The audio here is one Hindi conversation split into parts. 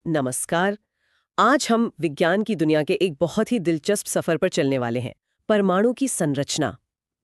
नमस्कार। आज हम विज्ञान की दुनिया के एक बहुत ही दिलचस्प सफर पर चलने वाले हैं, परमाणु की संरचना।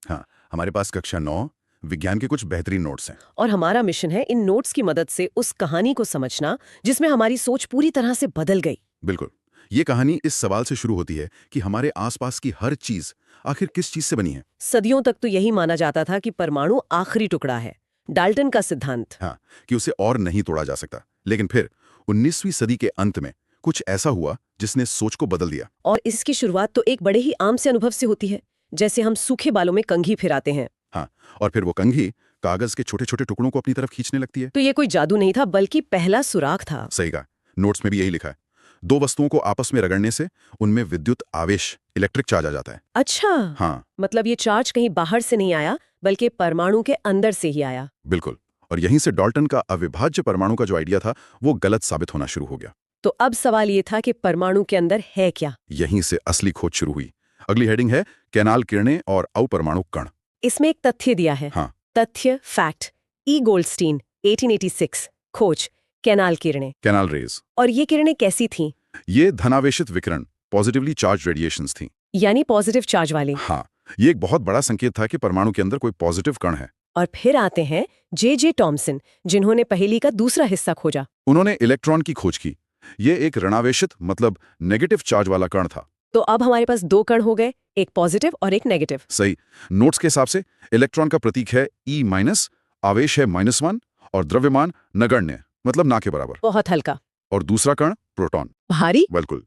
हाँ, हमारे पास कक्षा 9 विज्ञान के कुछ बेहतरीन नोट्स हैं। और हमारा मिशन है इन नोट्स की मदद से उस कहानी को समझना जिसमें हमारी सोच पूरी तरह से बदल गई। बिल्कुल। ये कहानी इस सवाल से शुरू होती है कि हमारे आसपास की हर चीज आखिर किस चीज से बनी है। सदियों तक तो यही माना जाता था कि परमाणु आखिरी टुकड़ा है, डाल्टन का सिद्धांत। हाँ, कि उसे और नहीं तोड़ा जा सकता। लेकिन फिर 19वीं सदी के अंत में कुछ ऐसा हुआ जिसने सोच को बदल दिया। और इसकी शुरुआत तो एक बड़े ही आम से अनुभव से होती है, जैसे हम सूखे बालों में कंघी फिराते हैं। हाँ, और फिर वो कंघी कागज के छोटे छोटे टुकड़ों को अपनी तरफ खींचने लगती है। तो ये कोई जादू नहीं था, बल्कि पहला सुराग था। सही कहा। नोट्स में भी यही लिखा है। दो वस्तुओं को आपस में रगड़ने से उनमें विद्युत आवेश, इलेक्ट्रिक चार्ज आ जाता है। अच्छा। हाँ, मतलब ये चार्ज कहीं बाहर से नहीं आया, बल्कि परमाणु के अंदर से ही आया। बिल्कुल। और यहीं से डाल्टन का अविभाज्य परमाणु का जो आइडिया था वो गलत साबित होना शुरू हो गया। तो अब सवाल ये था कि परमाणु के अंदर है क्या। यहीं से असली खोज शुरू हुई। अगली हेडिंग है कैनाल किरणें और अपरमाणु कण। इसमें एक तथ्य दिया है। हाँ, तथ्य फैक्ट, ई गोल्डस्टीन 1886, खोज कैनाल किरणें। Canal raise. और ये किरणें कैसी थीं? ये धनावेशित विकिरण, पॉजिटिवली चार्ज रेडिएशंस थी। यानी पॉजिटिव चार्ज वाली। हाँ, ये एक बहुत बड़ा संकेत था कि परमाणु के अंदर कोई पॉजिटिव कण है। और फिर आते हैं जे टॉमसन, जिन्होंने पहेली का दूसरा हिस्सा खोजा। उन्होंने इलेक्ट्रॉन की खोज की। ये एक ऋणावेशित मतलब नेगेटिव चार्ज वाला कण था। तो अब हमारे पास दो कण हो गए, एक पॉजिटिव और एक नेगेटिव। सही। नोट्स के हिसाब से इलेक्ट्रॉन का प्रतीक है E-, आवेश है -1 और द्रव्यमान नगण्य मतलब ना के बराबर। बहुत हल्का। और दूसरा कण प्रोटॉन, भारी। बिल्कुल।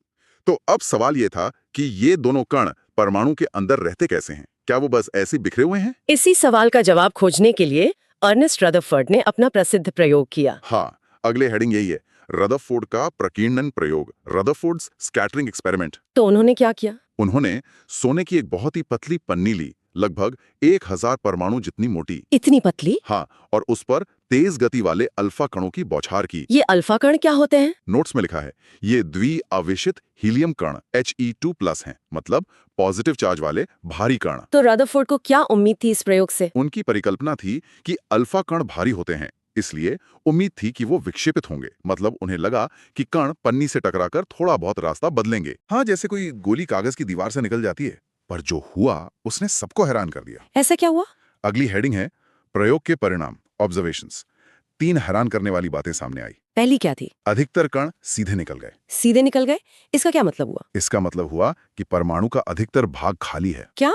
तो अब सवाल ये था कि ये दोनों कण परमाणु के अंदर रहते कैसे हैं? क्या वो बस ऐसे बिखरे हुए हैं? इसी सवाल का जवाब खोजने के लिए अर्नेस्ट रदरफोर्ड ने अपना प्रसिद्ध प्रयोग किया। हाँ, अगले हेडिंग यही है, रदरफोर्ड का प्रकीर्णन प्रयोग, रदरफोर्ड्स स्कैटरिंग एक्सपेरिमेंट। तो उन्होंने क्या किया? उन्होंने सोने की एक बहुत ही पतली पन्नी ली, लगभग 1000 परमाणु जितनी मोटी। इतनी पतली? हाँ, और उस पर तेज गति वाले अल्फा कणों की बौछार की। ये अल्फा कण क्या होते हैं? नोट्स में लिखा है, ये द्विआवेशित हीलियम कण He2+ हैं, मतलब पॉजिटिव चार्ज वाले भारी कण। तो रदरफोर्ड को क्या उम्मीद थी इस प्रयोग से? उनकी परिकल्पना थी कि अल्फा कण भारी होते हैं, इसलिए उम्मीद थी कि वो विक्षेपित होंगे। मतलब उन्हें लगा कि कण पन्नी से टकराकर थोड़ा बहुत रास्ता बदलेंगे। हाँ, जैसे कोई गोली कागज की दीवार से निकल जाती है। पर जो हुआ उसने सबको हैरान कर दिया। ऐसा क्या हुआ? अगली हेडिंग है प्रयोग के परिणाम, ऑब्जर्वेशंस। 3 हैरान करने वाली बातें सामने आई। पहली क्या थी? अधिकतर कण सीधे निकल गए। सीधे निकल गए? इसका क्या मतलब हुआ? इसका मतलब हुआ कि परमाणु का अधिकतर भाग खाली है। क्या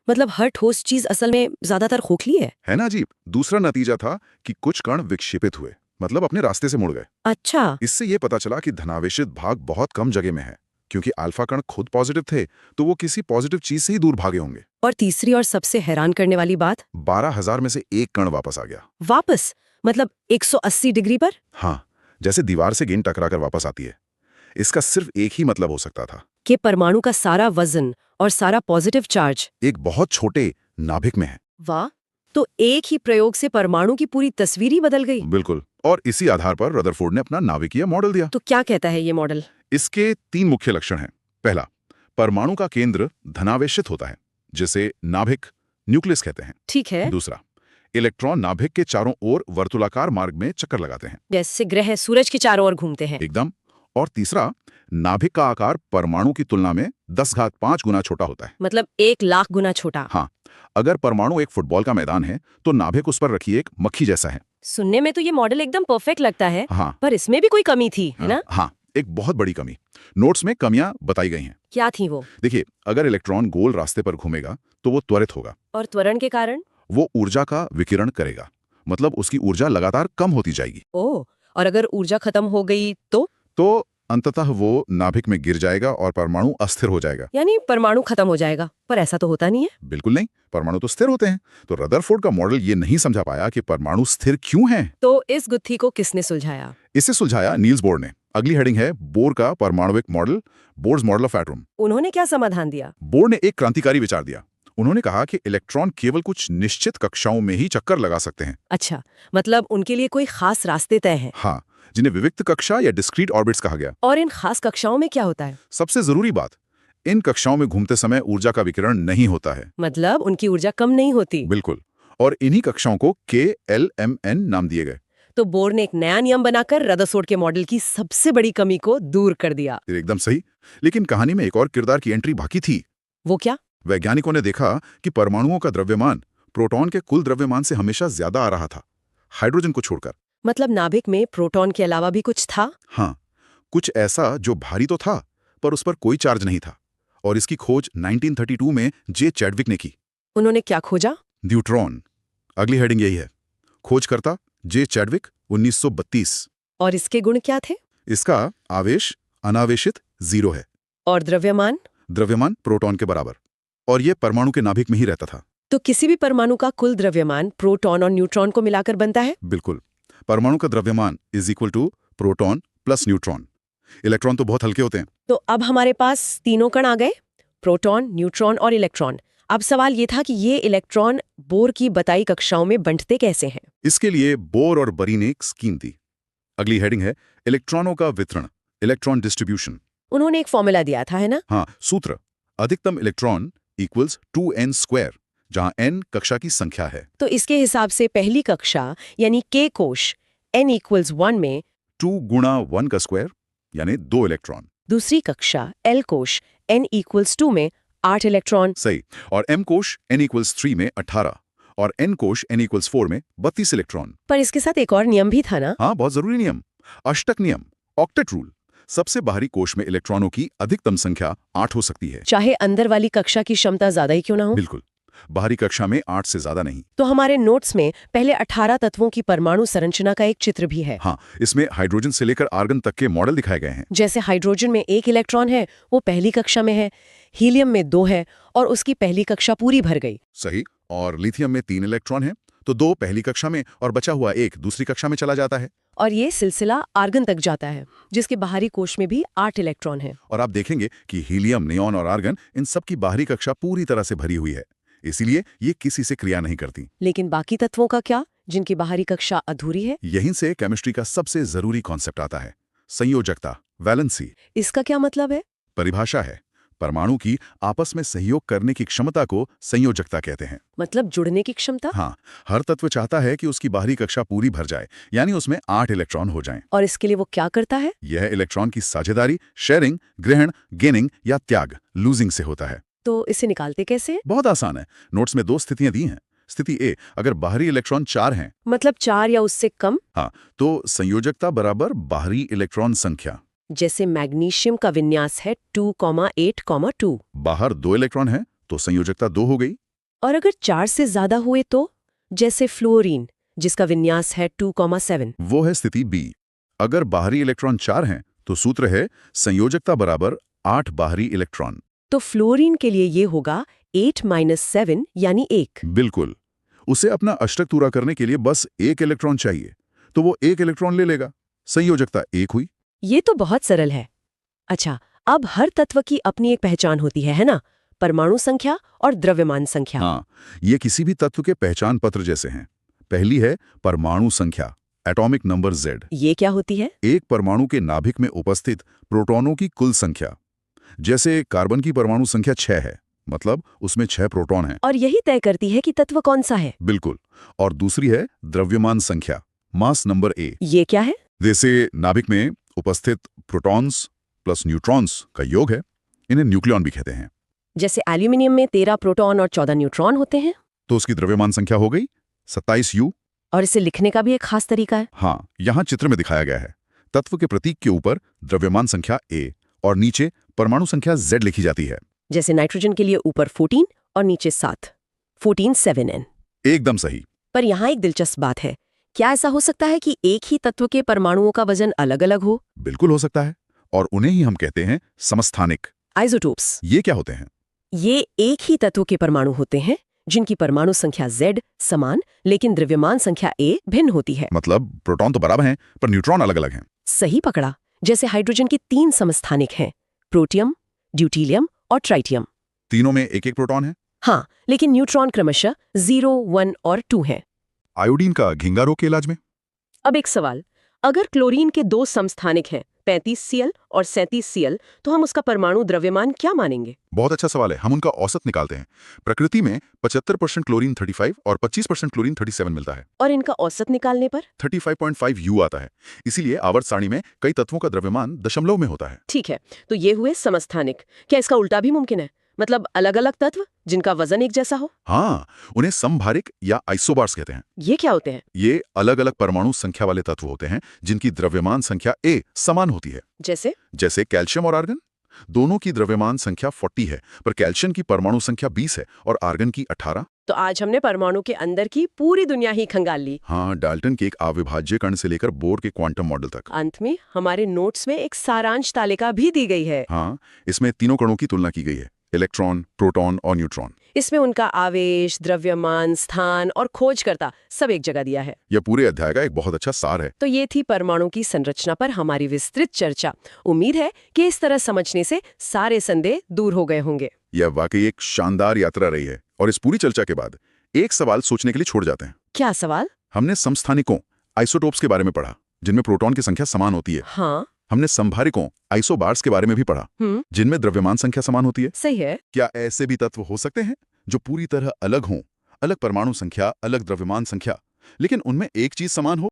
मतलब हर ठोस चीज असल में ज्यादातर खोखली है ना अजीब? दूसरा नतीजा था कि कुछ कण विक्षेपित हुए, मतलब अपने रास्ते से मुड़ गए। अच्छा। इससे ये पता चला कि धनावेशित भाग बहुत कम जगह में है, क्योंकि अल्फा कण खुद पॉजिटिव थे, तो वो किसी पॉजिटिव चीज से ही दूर भागे होंगे। और तीसरी और सबसे हैरान करने वाली बात, 12,000 में से एक कण वापस आ गया। वापस? मतलब 180 डिग्री पर? हाँ, जैसे दीवार से गेंद टकराकर वापस आती है। इसका सिर्फ एक ही मतलब हो सकता था कि परमाणु का सारा वजन और सारा पॉजिटिव चार्ज एक बहुत छोटे नाभिक में है। वाह, तो एक ही प्रयोग से परमाणु की पूरी तस्वीर ही बदल गई। बिल्कुल। और इसी आधार पर रदरफोर्ड ने अपना नाभिकीय मॉडल दिया। तो क्या कहता है ये मॉडल? इसके 3 मुख्य लक्षण हैं। पहला, परमाणु का केंद्र धनावेशित होता है, जिसे नाभिक, न्यूक्लियस कहते हैं। ठीक है। दूसरा, इलेक्ट्रॉन नाभिक के चारों ओर वर्तुलाकार मार्ग में चक्कर लगाते हैं, जैसे ग्रह सूरज के चारों ओर घूमते हैं। एकदम। और तीसरा, नाभिक का आकार परमाणु की तुलना में 10⁵ गुना छोटा होता है। मतलब 1,00,000 गुना छोटा। हाँ, अगर परमाणु एक फुटबॉल का मैदान है तो नाभिक उस पर रखी एक मक्खी जैसा है। सुनने में तो ये मॉडल एकदम परफेक्ट लगता है। हाँ, पर इसमें भी कोई कमी थी, है ना? हाँ, एक बहुत बड़ी कमी। नोट्स में कमियां बताई गई हैं। क्या थी वो? देखिए, अगर इलेक्ट्रॉन गोल रास्ते पर घूमेगा तो वो त्वरित होगा। और त्वरण के कारण? वो ऊर्जा का विकिरण करेगा, मतलब उसकी ऊर्जा लगातार कम होती जाएगी। ओह, और अगर ऊर्जा खत्म हो गई तो अंततः वो नाभिक में गिर जाएगा और परमाणु अस्थिर हो जाएगा। यानी परमाणु खत्म हो जाएगा। पर ऐसा तो होता नहीं है। बिल्कुल नहीं, परमाणु तो स्थिर होते हैं। तो रदरफोर्ड का मॉडल ये नहीं समझा पाया कि परमाणु स्थिर क्यों हैं। तो इस गुत्थी को किसने सुलझाया? इसे सुलझाया नील्स बोर ने। अगली हेडिंग है बोर का परमाणुविक model, Bohr's model of atom. उन्होंने क्या समाधान दिया? बोर ने एक क्रांतिकारी विचार दिया। उन्होंने कहा कि इलेक्ट्रॉन केवल कुछ निश्चित कक्षाओं में ही चक्कर लगा सकते हैं। अच्छा, मतलब उनके लिए कोई खास रास्ते तय हैं। हाँ, जिन्हें विविक्त कक्षा या डिस्क्रीट ऑर्बिट्स कहा गया। और इन खास कक्षाओं में क्या होता है? सबसे जरूरी बात, इन कक्षाओं में घूमते समय ऊर्जा का विकिरण नहीं होता है। मतलब उनकी ऊर्जा कम नहीं होती। बिल्कुल। और इन्हीं कक्षाओं को KLMN नाम दिए गए। तो बोर ने एक नया नियम बनाकर रदरफोर्ड के मॉडल की सबसे बड़ी कमी को दूर कर दिया। एकदम सही। लेकिन कहानी में एक और किरदार की एंट्री बाकी थी। वो क्या? वैज्ञानिकों ने देखा कि परमाणुओं का द्रव्यमान प्रोटॉन के कुल द्रव्यमान से हमेशा ज्यादा आ रहा था, हाइड्रोजन को छोड़कर। मतलब नाभिक में प्रोटॉन के अलावा भी कुछ था? हाँ, कुछ ऐसा जो भारी तो था पर उस पर कोई चार्ज नहीं था। और इसकी खोज 1932 में जे चैडविक ने की। उन्होंने क्या खोजा? न्यूट्रॉन। अगली हेडिंग यही है। खोजकर्ता जे चैडविक, 1932। और इसके गुण क्या थे? इसका आवेश अनावेशित 0 है। और द्रव्यमान? द्रव्यमान प्रोटॉन के बराबर। और ये परमाणु के नाभिक में ही रहता था। तो किसी भी परमाणु का कुल द्रव्यमान प्रोटॉन और न्यूट्रॉन को मिलाकर बनता है? बिल्कुल। परमाणु का द्रव्यमान is equal to proton plus neutron. Electron तो बहुत हल्के होते हैं। तो अब हमारे पास तीनों कण आ गए, प्रोटॉन, न्यूट्रॉन और इलेक्ट्रॉन। अब सवाल ये था कि ये इलेक्ट्रॉन बोर की बताई कक्षाओं में बंटते कैसे हैं? इसके लिए बोर और बरी ने एक स्कीम दी। अगली हेडिंग है इलेक्ट्रॉनों का वितरण, इलेक्ट्रॉन डिस्ट्रीब्यूशन। उन्होंने एक फॉर्मूला दिया था, है ना? हाँ, सूत्र अधिकतम इलेक्ट्रॉन इक्वल्स 2n स्क्वायर, जहां n कक्षा की संख्या है। तो इसके हिसाब से पहली कक्षा यानी K कोश n = 1 में 2 गुणा 1 का स्क्वायर यानी 2 इलेक्ट्रॉन। दूसरी कक्षा L कोश n = 2 में 8 इलेक्ट्रॉन। सही। और m कोश n = 3 में 18 और n कोश n = 4 में 32 इलेक्ट्रॉन। पर इसके साथ एक और नियम भी था ना? हाँ, बहुत जरूरी नियम, अष्टक नियम, ऑक्टेट रूल। सबसे बाहरी कोश में इलेक्ट्रॉनों की अधिकतम संख्या 8 हो सकती है, चाहे अंदर वाली कक्षा की क्षमता ज्यादा ही क्यों ना हो। बिल्कुल। बाहरी कक्षा में 8 से ज्यादा नहीं। तो हमारे नोट्स में पहले 18 तत्वों की परमाणु संरचना का एक चित्र भी है। हाँ, इसमें हाइड्रोजन से लेकर आर्गन तक के मॉडल दिखाए गए हैं। जैसे हाइड्रोजन में 1 इलेक्ट्रॉन है, वो पहली कक्षा में है। हीलियम में 2 है और उसकी पहली कक्षा पूरी भर गई। सही। और लिथियम में 3 इलेक्ट्रॉन है, तो 2 पहली कक्षा में और बचा हुआ 1 दूसरी कक्षा में चला जाता है। और ये सिलसिला आर्गन तक जाता है, जिसके बाहरी कोश में भी 8 इलेक्ट्रॉन है। और आप देखेंगे कि हीलियम, नियॉन और आर्गन, इन सब की बाहरी कक्षा पूरी तरह से भरी हुई है, इसीलिए ये किसी से क्रिया नहीं करती। लेकिन बाकी तत्वों का क्या, जिनकी बाहरी कक्षा अधूरी है? यहीं से केमिस्ट्री का सबसे जरूरी कॉन्सेप्ट आता है, संयोजकता, वैलेंसी। इसका क्या मतलब है? परिभाषा है, परमाणु की आपस में सहयोग करने की क्षमता को संयोजकता कहते हैं। मतलब जुड़ने की क्षमता? हाँ, हर तत्व चाहता है कि उसकी बाहरी कक्षा पूरी भर जाए, यानी उसमें 8 इलेक्ट्रॉन हो जाएं। और इसके लिए वो क्या करता है? यह इलेक्ट्रॉन की साझेदारी, शेयरिंग, ग्रहण, गेनिंग या त्याग, लूजिंग से होता है। तो इसे निकालते कैसे? बहुत आसान है। नोट्स में 2 स्थितियां दी हैं। स्थिति ए, अगर बाहरी इलेक्ट्रॉन 4 हैं, मतलब 4 या उससे कम। हाँ, तो संयोजकता बराबर बाहरी इलेक्ट्रॉन संख्या। जैसे मैग्नीशियम का विन्यास है 2,8,2। बाहर 2 इलेक्ट्रॉन है तो संयोजकता 2 हो गई। और अगर 4 से ज्यादा हुए तो? जैसे फ्लोरीन, जिसका विन्यास है 2,7। वो है स्थिति बी। अगर बाहरी इलेक्ट्रॉन 4 हैं तो सूत्र है संयोजकता बराबर 8 बाहरी इलेक्ट्रॉन। तो फ्लोरीन के लिए ये होगा 8 - 7 यानी 1। बिल्कुल। उसे अपना अष्टक पूरा करने के लिए बस 1 इलेक्ट्रॉन चाहिए, तो वो 1 इलेक्ट्रॉन ले लेगा। संयोजकता 1 हुई। ये तो बहुत सरल है। अच्छा, अब हर तत्व की अपनी एक पहचान होती है ना? परमाणु संख्या और द्रव्यमान संख्या। हाँ, ये किसी भी तत्व के पहचान पत्र जैसे हैं। पहली है परमाणु संख्या, एटॉमिक नंबर Z। ये क्या होती है? एक परमाणु के नाभिक में उपस्थित प्रोटॉनों की कुल संख्या। जैसे कार्बन की परमाणु संख्या 6 है, मतलब उसमें 6 प्रोटॉन हैं। और यही तय करती है कि तत्व कौन सा है। बिल्कुल। और दूसरी है द्रव्यमान संख्या, मास नंबर A। ये क्या है? जैसे नाभिक में उपस्थित प्रोटॉन्स प्लस न्यूट्रॉन्स का योग है, इन्हें न्यूक्लियॉन भी कहते हैं। जैसे एल्यूमिनियम में 13 प्रोटॉन और 14 न्यूट्रॉन होते हैं। तो उसकी द्रव्यमान संख्या हो गई 27U। और इसे लिखने का भी एक खास तरीका है। हाँ, यहाँ चित्र में दिखाया गया है। तत्व के प्रतीक के ऊपर द्रव्यमान संख्या A और नीचे परमाणु संख्या Z लिखी जाती है। जैसे नाइट्रोजन के लिए ऊपर 14 और नीचे 7, 14 7N। एकदम सही। पर यहाँ एक दिलचस्प बात है, क्या ऐसा हो सकता है कि एक ही तत्व के परमाणुओं का वजन अलग अलग हो? बिल्कुल हो सकता है, और उन्हें ही हम कहते हैं समस्थानिक। आइसोटोप्स। ये क्या होते हैं? ये एक ही तत्व के परमाणु होते हैं जिनकी परमाणु संख्या Z समान लेकिन द्रव्यमान संख्या A भिन्न होती है। मतलब प्रोटॉन तो बराबर हैं पर न्यूट्रॉन अलग अलग हैं। सही पकड़ा। जैसे हाइड्रोजन के 3 समस्थानिक हैं, प्रोटियम, ड्यूटीलियम और ट्राइटियम। तीनों में एक एक प्रोटॉन है। हाँ, लेकिन न्यूट्रॉन क्रमशः 0, 1 और 2 हैं। आयोडीन का घिंगा रोग के इलाज में? अब एक सवाल, अगर क्लोरीन के 2 समस्थानिक हैं 35Cl और 37Cl, तो हम उसका परमाणु द्रव्यमान क्या मानेंगे? बहुत अच्छा सवाल है। हम उनका औसत निकालते हैं। प्रकृति में 75% क्लोरीन 35 और 25% क्लोरीन 37 मिलता है। और इनका औसत निकालने पर? 35.5 U आता है। इसीलिए आवर्त सारणी में कई तत्वों का द्रव्यमान दशमलव में होता है। ठीक है, तो ये हुए समस्थानिक। क्या इसका उल्टा भी मुमकिन है? मतलब अलग-अलग तत्व जिनका वजन एक जैसा हो? हाँ, उन्हें समभारिक या आइसोबार्स कहते हैं। ये क्या होते हैं? ये अलग-अलग परमाणु संख्या वाले तत्व होते हैं जिनकी द्रव्यमान संख्या A समान होती है। जैसे कैल्शियम और आर्गन। दोनों की द्रव्यमान संख्या 40 है, पर कैल्शियम की परमाणु संख्या 20 है और आर्गन की 18। तो आज हमने परमाणु के अंदर की पूरी दुनिया ही खंगाल ली। हाँ, डाल्टन के एक अविभाज्य कण से लेकर बोर के क्वांटम मॉडल तक। अंत में हमारे नोट्स में एक सारांश तालिका भी दी गई है। हाँ, इसमें तीनों कणों की तुलना की गई है, इलेक्ट्रॉन, प्रोटॉन और न्यूट्रॉन। इसमें उनका आवेश, द्रव्यमान, स्थान और खोजकर्ता सब एक जगह दिया है। यह पूरे अध्याय का एक बहुत अच्छा सार है। तो ये थी परमाणु की संरचना पर हमारी विस्तृत चर्चा। उम्मीद है कि इस तरह समझने से सारे संदेह दूर हो गए होंगे। यह वाकई एक शानदार यात्रा रही है और इस पूरी चर्चा के बाद एक सवाल सोचने के लिए छोड़ जाते हैं। क्या सवाल? हमने समस्थानिकों आइसोटोप्स के बारे में पढ़ा, जिनमें प्रोटॉन की संख्या समान होती है। हाँ। हमने समभारिकों आइसोबार्स के बारे में भी पढ़ा, जिनमें द्रव्यमान संख्या समान होती है। सही है। क्या ऐसे भी तत्व हो सकते हैं जो पूरी तरह अलग हों, अलग परमाणु संख्या, अलग द्रव्यमान संख्या, लेकिन उनमें एक चीज समान हो?